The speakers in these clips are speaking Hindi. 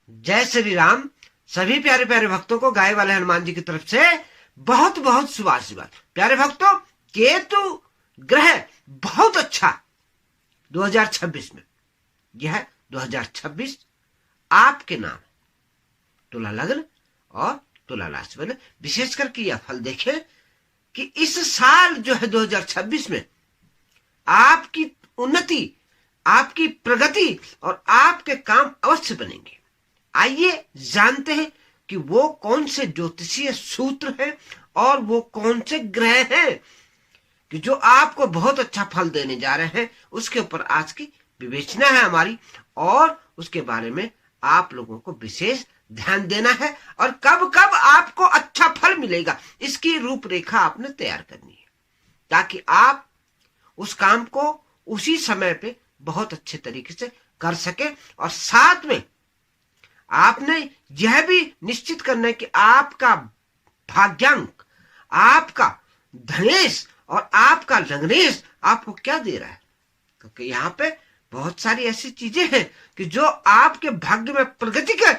जय श्री राम। सभी प्यारे प्यारे भक्तों को गाय वाले हनुमान जी की तरफ से बहुत बहुत शुभ आशीर्वाद। प्यारे भक्तों, केतु ग्रह बहुत अच्छा 2026 में, यह 2026 आपके नाम तुला लग्न और तुला राशि वाले विशेष करके यह फल देखें कि इस साल जो है 2026 में आपकी उन्नति, आपकी प्रगति और आपके काम अवश्य बनेंगे। आइए जानते हैं कि वो कौन से ज्योतिषीय सूत्र हैं और वो कौन से ग्रह हैं कि जो आपको बहुत अच्छा फल देने जा रहे हैं। उसके ऊपर आज की विवेचना है हमारी और उसके बारे में आप लोगों को विशेष ध्यान देना है और कब कब आपको अच्छा फल मिलेगा इसकी रूपरेखा आपने तैयार करनी है, ताकि आप उस काम को उसी समय पे बहुत अच्छे तरीके से कर सके। और साथ में आपने यह भी निश्चित करना है कि आपका भाग्यांक, आपका धनेश और आपका लग्नेश आपको क्या दे रहा है, क्योंकि यहाँ पे बहुत सारी ऐसी चीजें हैं कि जो आपके भाग्य में प्रगति के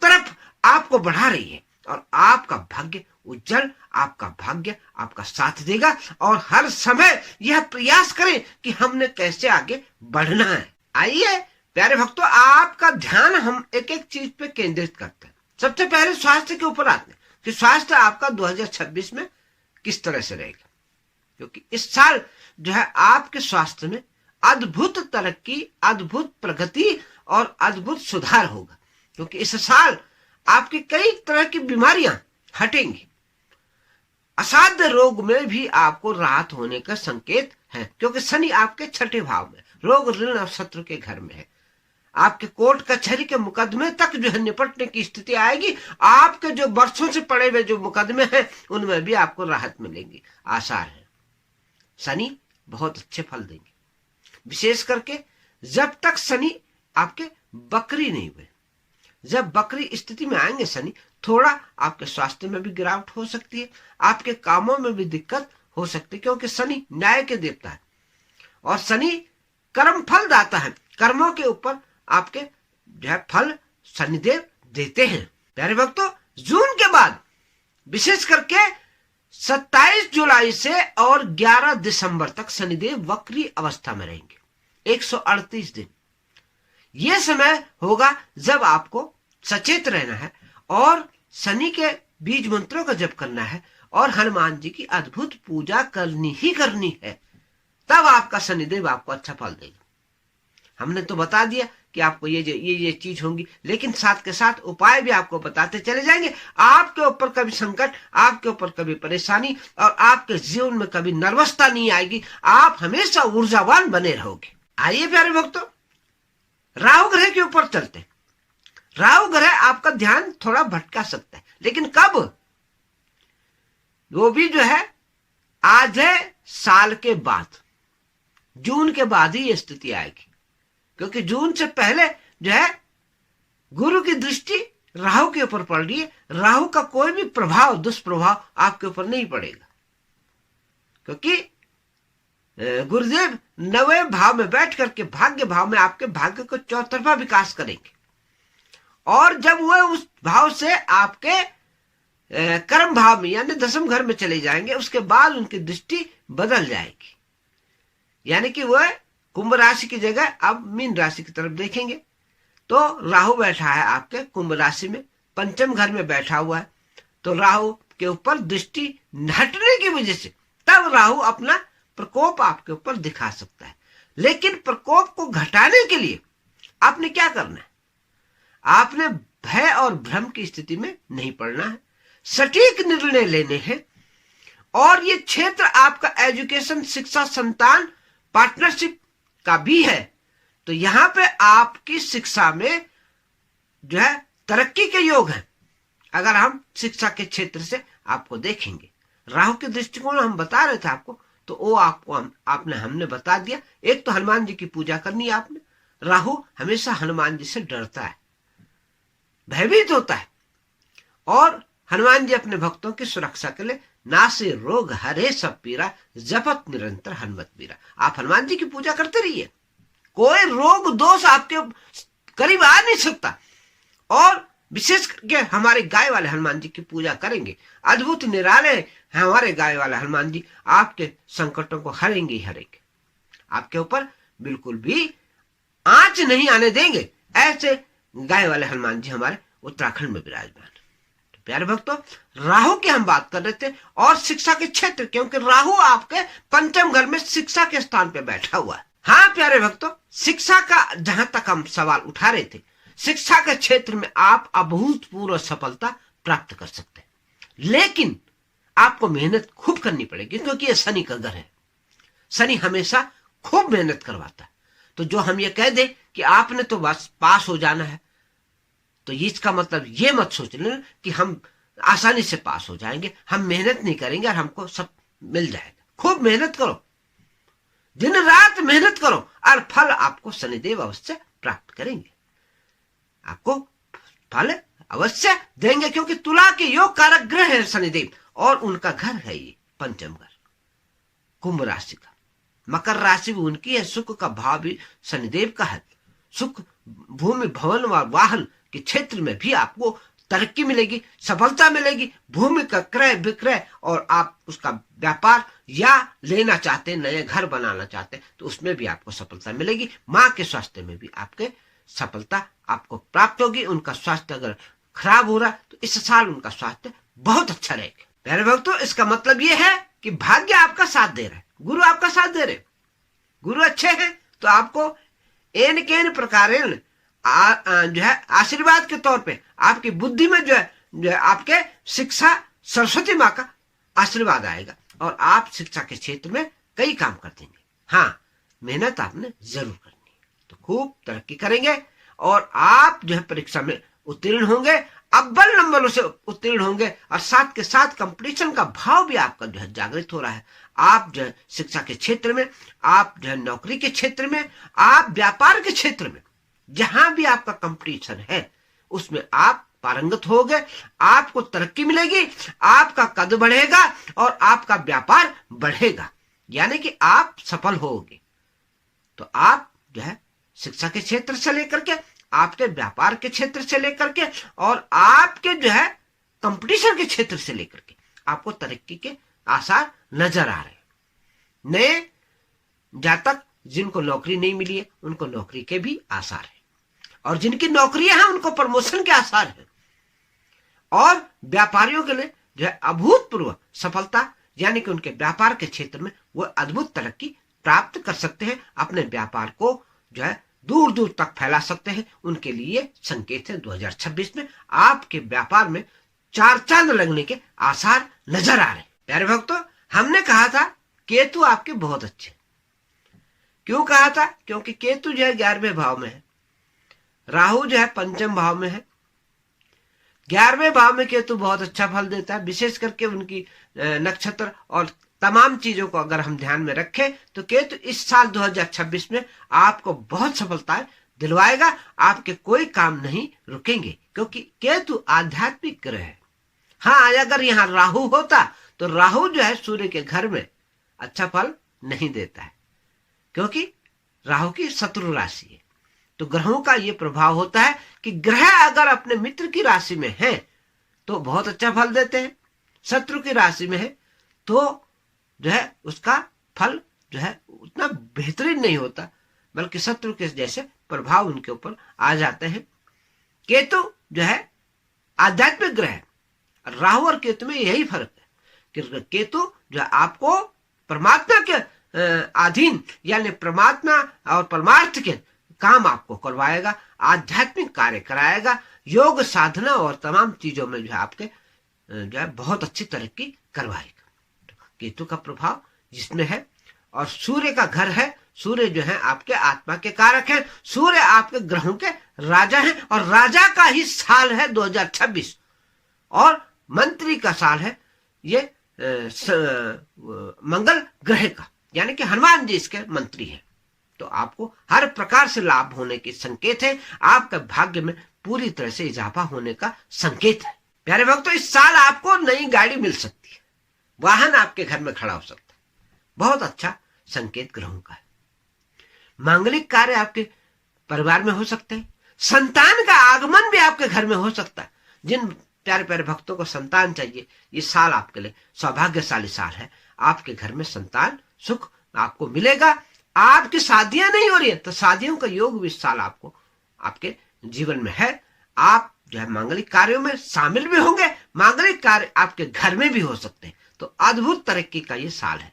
तरफ आपको बढ़ा रही है और आपका भाग्य उज्जवल, आपका भाग्य आपका साथ देगा। और हर समय यह प्रयास करें कि हमने कैसे आगे बढ़ना है। आइए प्यारे भक्तों, आपका ध्यान हम एक एक चीज पे केंद्रित करते हैं। सबसे पहले स्वास्थ्य के ऊपर आते हैं कि स्वास्थ्य आपका 2026 में किस तरह से रहेगा, क्योंकि इस साल जो है आपके स्वास्थ्य में अद्भुत तरक्की, अद्भुत प्रगति और अद्भुत सुधार होगा। क्योंकि इस साल आपकी कई तरह की बीमारियां हटेंगी, असाध्य रोग में भी आपको राहत होने का संकेत है, क्योंकि शनि आपके छठे भाव में, रोग ऋण और शत्रु के घर में है। आपके कोर्ट कचहरी के मुकदमे तक जो है निपटने की स्थिति आएगी। आपके जो वर्षों से पड़े हुए जो मुकदमे हैं उनमें भी आपको राहत मिलेगी, आसार है। शनि बहुत अच्छे फल देंगे, विशेष करके जब तक शनि आपके बकरी नहीं हुए। जब बकरी स्थिति में आएंगे शनि, थोड़ा आपके स्वास्थ्य में भी गिरावट हो सकती है, आपके कामों में भी दिक्कत हो सकती है, क्योंकि शनि न्याय के देवता है और शनि कर्म फल दाता है। कर्मों के ऊपर आपके जो है फल शनिदेव देते हैं। प्यारे भक्तों, जून के बाद विशेष करके 27 जुलाई से और 11 दिसंबर तक शनिदेव वक्री अवस्था में रहेंगे, 138 दिन। यह समय होगा जब आपको सचेत रहना है और शनि के बीज मंत्रों का जप करना है और हनुमान जी की अद्भुत पूजा करनी ही करनी है, तब आपका शनिदेव आपको अच्छा फल देगा। हमने तो बता दिया कि आपको ये चीज होंगी, लेकिन साथ के साथ उपाय भी आपको बताते चले जाएंगे। आपके ऊपर कभी संकट, आपके ऊपर कभी परेशानी और आपके जीवन में कभी नर्वसता नहीं आएगी। आप हमेशा ऊर्जावान बने रहोगे। आइए प्यारे भक्तों, राहु ग्रह के ऊपर चलते हैं। राहु ग्रह आपका ध्यान थोड़ा भटका सकता है, लेकिन कब? वो भी जो है आधे साल के बाद, जून के बाद ही ये स्थिति आएगी, क्योंकि जून से पहले जो है गुरु की दृष्टि राहु के ऊपर पड़ रही है। राहु का कोई भी प्रभाव, दुष्प्रभाव आपके ऊपर नहीं पड़ेगा, क्योंकि गुरुदेव 9वें भाव में बैठ करके भाग्य भाव में आपके भाग्य को चौतरफा विकास करेंगे। और जब वह उस भाव से आपके कर्म भाव में यानी दसम घर में चले जाएंगे, उसके बाद उनकी दृष्टि बदल जाएगी, यानी कि वह कुंभ राशि की जगह अब मीन राशि की तरफ देखेंगे। तो राहु बैठा है आपके कुंभ राशि में, पंचम घर में बैठा हुआ है, तो राहु के ऊपर दृष्टि हटने की वजह से तब राहु अपना प्रकोप आपके ऊपर दिखा सकता है। लेकिन प्रकोप को घटाने के लिए आपने क्या करना है? आपने भय और भ्रम की स्थिति में नहीं पड़ना है, सटीक निर्णय लेने हैं। और ये क्षेत्र आपका एजुकेशन, शिक्षा, संतान, पार्टनरशिप का भी है, तो यहां पे आपकी शिक्षा में जो है तरक्की के योग हैं। अगर हम शिक्षा के क्षेत्र से आपको देखेंगे, राहु के दृष्टिकोण हम बता रहे थे आपको, तो वो आपको हमने बता दिया। एक तो हनुमान जी की पूजा करनी है आपने। राहु हमेशा हनुमान जी से डरता है, भयभीत होता है, और हनुमान जी अपने भक्तों की सुरक्षा के लिए नासे रोग हरे सब पीरा, जपत निरंतर हनुमत पीरा। आप हनुमान जी की पूजा करते रहिए, कोई रोग दोष आपके करीब आ नहीं सकता। और विशेष करके हमारे गाय वाले हनुमान जी की पूजा करेंगे। अद्भुत निराले हमारे गाय वाले हनुमान जी आपके संकटों को हरेंगे ही हरेंगे, आपके ऊपर बिल्कुल भी आंच नहीं आने देंगे। ऐसे गाय वाले हनुमान जी हमारे उत्तराखंड में विराजमान। तो प्यारे भक्तों, राहु की हम बात कर रहे थे और शिक्षा के क्षेत्र, क्योंकि राहु आपके पंचम घर में शिक्षा के स्थान पे बैठा हुआ है। हाँ प्यारे भक्तों, शिक्षा का जहां तक हम सवाल उठा रहे थे, शिक्षा के क्षेत्र में आप अभूतपूर्व सफलता प्राप्त कर सकते हैं, लेकिन आपको मेहनत खूब करनी पड़ेगी, क्योंकि ये शनि का घर है। शनि हमेशा खूब मेहनत करवाता है। तो जो हम ये कह दे कि आपने तो बस पास हो जाना है, तो इसका मतलब ये मत सोच लेना कि हम आसानी से पास हो जाएंगे, हम मेहनत नहीं करेंगे और हमको सब मिल जाएगा। खूब मेहनत करो, दिन रात मेहनत करो और फल आपको शनिदेव अवश्य प्राप्त करेंगे, आपको फल अवश्य देंगे, क्योंकि तुला के योग कारक ग्रह है शनिदेव और उनका घर है ये पंचम घर, कुंभ राशि का। मकर राशि भी उनकी है, सुख का भाव भी शनिदेव का है। सुख, भूमि, भवन व वाहन के क्षेत्र में भी आपको तरक्की मिलेगी, सफलता मिलेगी। भूमि का क्रय विक्रय और आप उसका व्यापार या लेना चाहते, नए घर बनाना चाहते, तो उसमें भी आपको सफलता मिलेगी। माँ के स्वास्थ्य में भी आपके सफलता आपको प्राप्त होगी। उनका स्वास्थ्य अगर खराब हो रहा तो इस साल उनका स्वास्थ्य बहुत अच्छा रहेगा। प्यारे भक्तों, इसका मतलब यह है कि भाग्य आपका साथ दे रहा है, गुरु आपका साथ दे रहे। गुरु अच्छे हैं तो आपको एन के एन प्रकार जो है आशीर्वाद के तौर पे आपकी बुद्धि में जो है आपके शिक्षा सरस्वती माँ का आशीर्वाद आएगा और आप शिक्षा के क्षेत्र में कई काम कर देंगे। हाँ, मेहनत आपने जरूर करनी है, तो खूब तरक्की करेंगे और आप जो है परीक्षा में उत्तीर्ण होंगे, अव्वल नंबरों से उत्तीर्ण होंगे और साथ के साथ कंपटीशन का भाव भी आपका जो है जागृत हो रहा है। आप जो है शिक्षा के क्षेत्र में, आप जो है नौकरी के क्षेत्र में, आप व्यापार के क्षेत्र में, जहां भी आपका कंपटीशन है उसमें आप पारंगत होगे, आपको तरक्की मिलेगी, आपका कद बढ़ेगा और आपका व्यापार बढ़ेगा, यानी कि आप सफल होगे। तो आप जो है शिक्षा के क्षेत्र से लेकर के, आपके व्यापार के क्षेत्र से लेकर के और आपके जो है कंपटीशन के क्षेत्र से लेकर के आपको तरक्की के आसार नजर आ रहे हैं। नए जातक जिनको नौकरी नहीं मिली है उनको नौकरी के भी आसार है और जिनकी नौकरियां हैं उनको प्रमोशन के आसार है और व्यापारियों के लिए जो है अभूतपूर्व सफलता, यानी कि उनके व्यापार के क्षेत्र में वो अद्भुत तरक्की प्राप्त कर सकते हैं, अपने व्यापार को जो है दूर दूर तक फैला सकते हैं। उनके लिए संकेत है 2026 में आपके व्यापार में चार चांद लगने के आसार नजर आ रहे। प्यारे भक्तों, हमने कहा था केतु आपके बहुत अच्छे। क्यों कहा था? क्योंकि केतु जो है 11वें भाव में है, राहु जो है पंचम भाव में है। 11वें भाव में केतु बहुत अच्छा फल देता है, विशेष करके उनकी नक्षत्र और तमाम चीजों को अगर हम ध्यान में रखें तो केतु इस साल 2026 में आपको बहुत सफलताएं दिलवाएगा। आपके कोई काम नहीं रुकेंगे क्योंकि केतु आध्यात्मिक ग्रह है। हाँ, अगर यहाँ राहु होता तो राहु जो है सूर्य के घर में अच्छा फल नहीं देता है, क्योंकि राहु की शत्रु राशि है। तो ग्रहों का ये प्रभाव होता है कि ग्रह अगर अपने मित्र की राशि में है तो बहुत अच्छा फल देते हैं, शत्रु की राशि में है तो जो है उसका फल जो है उतना बेहतरीन नहीं होता, बल्कि शत्रु के जैसे प्रभाव उनके ऊपर आ जाते हैं। केतु जो है आध्यात्मिक ग्रह है, राहु और केतु में यही फर्क है कि केतु जो है आपको परमात्मा के अधीन, यानी परमात्मा और परमार्थ के काम आपको करवाएगा, आध्यात्मिक कार्य कराएगा, योग साधना और तमाम चीजों में जो है आपके जो है बहुत अच्छी तरक्की करवाएगा। केतु का प्रभाव जिसमें है और सूर्य का घर है। सूर्य जो है आपके आत्मा के कारक है, सूर्य आपके ग्रहों के राजा है और राजा का ही साल है 2026 और मंत्री का साल है ये मंगल ग्रह का, यानी कि हनुमान जी इसके मंत्री है। तो आपको हर प्रकार से लाभ होने के संकेत है, आपका भाग्य में पूरी तरह से इजाफा होने का संकेत है। प्यारे भक्तों, इस साल आपको नई गाड़ी मिल सकती है, वाहन आपके घर में खड़ा हो सकता है, बहुत अच्छा संकेत ग्रहों का है। मांगलिक कार्य आपके परिवार में हो सकते हैं, संतान का आगमन भी आपके घर में हो सकता है। जिन प्यारे प्यारे भक्तों को संतान चाहिए, ये साल आपके लिए सौभाग्यशाली साल है। आपके घर में संतान सुख आपको मिलेगा। आपकी शादियां नहीं हो रही है तो शादियों का योग भी इस साल आपको आपके जीवन में है। आप जो है मांगलिक कार्यों में शामिल भी होंगे, मांगलिक कार्य आपके घर में भी हो सकते हैं। तो अद्भुत तरक्की का ये साल है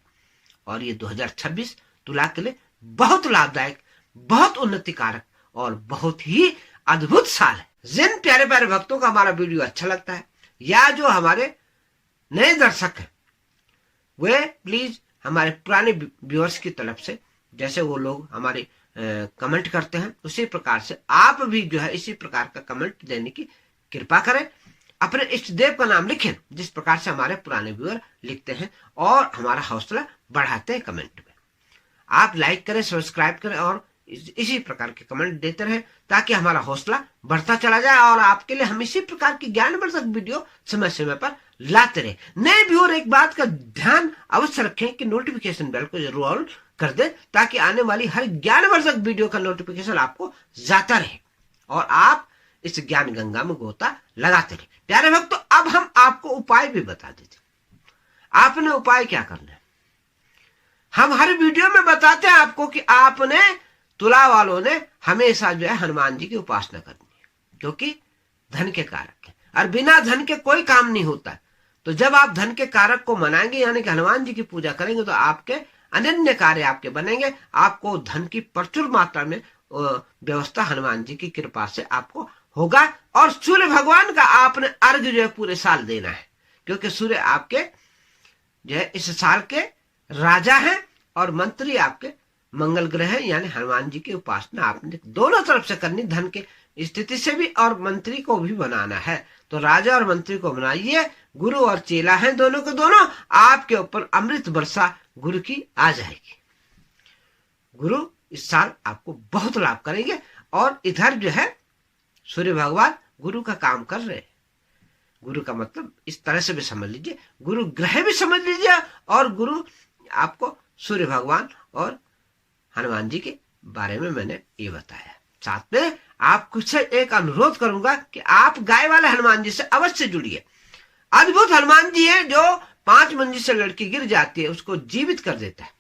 और ये 2026 तुला के लिए बहुत लाभदायक, बहुत उन्नति कारक और बहुत ही अद्भुत साल है। जिन प्यारे प्यारे भक्तों का हमारा वीडियो अच्छा लगता है या जो हमारे नए दर्शक हैं, वे प्लीज हमारे पुराने व्यूअर्स की तरफ से जैसे वो लोग हमारे कमेंट करते हैं, उसी प्रकार से आप भी जो है इसी प्रकार का कमेंट देने की कृपा करें। अपने इष्ट देव का नाम लिखें जिस प्रकार से हमारे पुराने व्यूअर लिखते हैं और हमारा हौसला बढ़ाते हैं कमेंट में। आप लाइक करें, सब्सक्राइब करें और इसी प्रकार के कमेंट देते रहें ताकि हमारा हौसला बढ़ता चला जाए और आपके लिए हम इसी प्रकार की ज्ञानवर्धक वीडियो समय समय पर लाते रहे। नए व्यूअर एक बात का ध्यान अवश्य रखें कि नोटिफिकेशन बेल को जरूर ऑन कर दे ताकि आने वाली हर ज्ञानवर्धक वीडियो का नोटिफिकेशन आपको जाता रहे और आप इस ज्ञान गंगा में गोता लगाते रहे। प्यारे भक्तों, अब हम आपको उपाय भी बता देते। आपने उपाय क्या करना है, हम हर वीडियो में बताते हैं आपको कि आपने तुला वालों ने हमेशा जो है हनुमान जी की उपासना करनी है क्योंकि धन के कारक है और बिना धन के कोई काम नहीं होता। तो जब आप धन के कारक को मनाएंगे यानी कि हनुमान जी की पूजा करेंगे तो आपके अनन्य कार्य आपके बनेंगे। आपको धन की प्रचुर मात्रा में व्यवस्था हनुमान जी की कृपा से आपको होगा। और सूर्य भगवान का आपने अर्घ्य जो है पूरे साल देना है क्योंकि सूर्य आपके जो है इस साल के राजा हैं और मंत्री आपके मंगल ग्रह है, यानी हनुमान जी की उपासना आपने दोनों तरफ से करनी, धन के स्थिति से भी और मंत्री को भी बनाना है। तो राजा और मंत्री को बनाइए, गुरु और चेला हैं दोनों के दोनों, आपके ऊपर अमृत वर्षा गुरु की आ जाएगी। गुरु इस साल आपको बहुत लाभ करेंगे और इधर जो है सूर्य भगवान गुरु का काम कर रहे हैं। गुरु का मतलब इस तरह से भी समझ लीजिए, गुरु ग्रह भी समझ लीजिए और गुरु आपको सूर्य भगवान और हनुमान जी के बारे में मैंने ये बताया। साथ में आपको से एक अनुरोध करूंगा कि आप गाय वाले हनुमान जी से अवश्य जुड़िए। अद्भुत हनुमान जी है जो 5 मंजिल से लड़की गिर जाती है उसको जीवित कर देता है।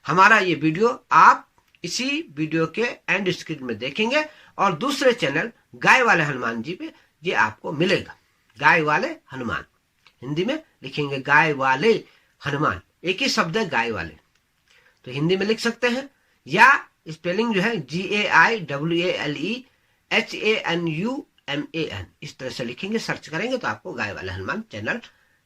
हमारा ये वीडियो आप इसी वीडियो के एंड स्क्रीन में देखेंगे और दूसरे चैनल गाय वाले हनुमान जी पे ये आपको मिलेगा। गाय वाले हनुमान हिंदी में लिखेंगे गाय वाले हनुमान, एक ही शब्द है गाय वाले, तो हिंदी में लिख सकते हैं या स्पेलिंग जो है GAIWALEHANUMAN इस तरह से लिखेंगे, सर्च करेंगे तो आपको गाय वाले हनुमान चैनल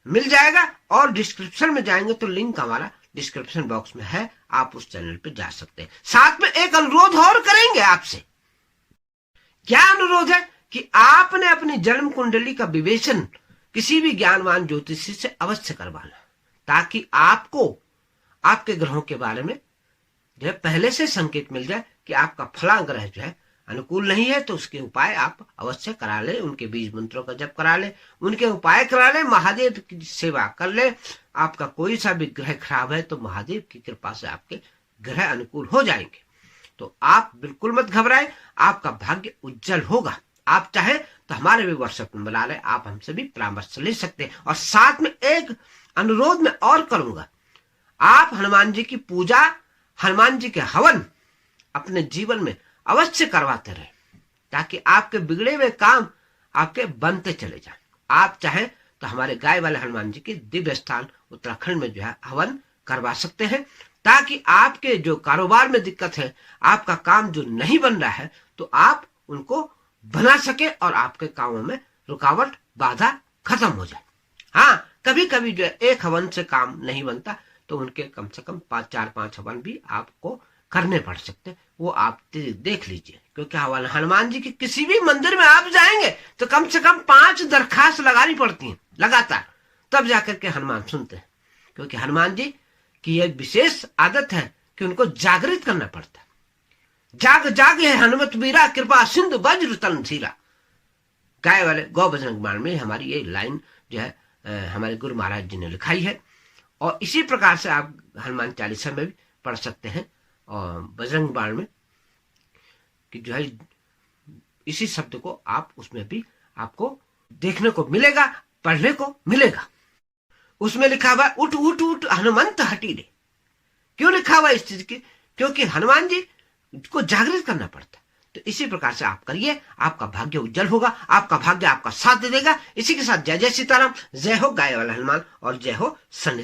मिल जाएगा और डिस्क्रिप्शन में जाएंगे तो लिंक हमारा डिस्क्रिप्शन बॉक्स में है, आप उस चैनल पे जा सकते हैं। साथ में एक अनुरोध और करेंगे आपसे। क्या अनुरोध है कि आपने अपनी जन्म कुंडली का विवेचन किसी भी ज्ञानवान ज्योतिषी से अवश्य करवाना ताकि आपको आपके ग्रहों के बारे में जो है पहले से संकेत मिल जाए कि आपका फला ग्रह जो है अनुकूल नहीं है, तो उसके उपाय आप अवश्य करा ले, उनके बीज मंत्रों का जप करा ले, उनके उपाय करा ले, महादेव की सेवा कर ले। आपका कोई सा भी ग्रह खराब है तो महादेव की कृपा से आपके ग्रह अनुकूल हो जाएंगे। तो आप बिल्कुल मत घबराएं, आपका भाग्य उज्जवल होगा। आप चाहे तो हमारे भी व्हाट्सएप नंबर आ रहे, आप हमसे भी परामर्श ले सकते हैं। और साथ में एक अनुरोध मैं और करूंगा, आप हनुमान जी की पूजा, हनुमान जी के हवन अपने जीवन में अवश्य करवाते रहे ताकि आपके बिगड़े हुए काम आपके बनते चले जाएं। आप चाहें तो हमारे गाय वाले हनुमान जी के दिव्य स्थान उत्तराखंड में जो है हवन करवा सकते हैं ताकि आपके जो कारोबार में दिक्कत है, आपका काम जो नहीं बन रहा है, तो आप उनको बना सके और आपके कामों में रुकावट बाधा खत्म हो जाए। हाँ, कभी कभी जो है एक हवन से काम नहीं बनता तो उनके कम से कम 4-5 हवन भी आपको करने पड़ सकते हैं, वो आप देख लीजिए। क्योंकि हनुमान जी के किसी भी मंदिर में आप जाएंगे तो कम से कम 5 दरखास्त लगानी पड़ती हैं लगातार, तब जाकर के हनुमान सुनते हैं। क्योंकि हनुमान जी की एक विशेष आदत है कि उनको जागृत करना पड़ता है। जाग जाग है हनुमत वीरा, कृपा सिंधु वज्र तन धीरा। गाय वाले गौ बजरंग बाण में हमारी ये लाइन जो है हमारे गुरु महाराज जी ने लिखाई है और इसी प्रकार से आप हनुमान चालीसा में भी पढ़ सकते हैं और बजरंग बाण में कि जो है इसी शब्द को आप उसमें भी आपको देखने को मिलेगा, पढ़ने को मिलेगा। उसमें लिखा हुआ उठ उठ उठ हनुमंत हटी रे। क्यों लिखा हुआ इस चीज की? क्योंकि हनुमान जी को जागृत करना पड़ता। तो इसी प्रकार से आप करिए, आपका भाग्य उज्जवल होगा, आपका भाग्य आपका साथ दे देगा। इसी के साथ जय जय सीताराम, जय हो गाय वाला हनुमान और जय हो सन्निधि।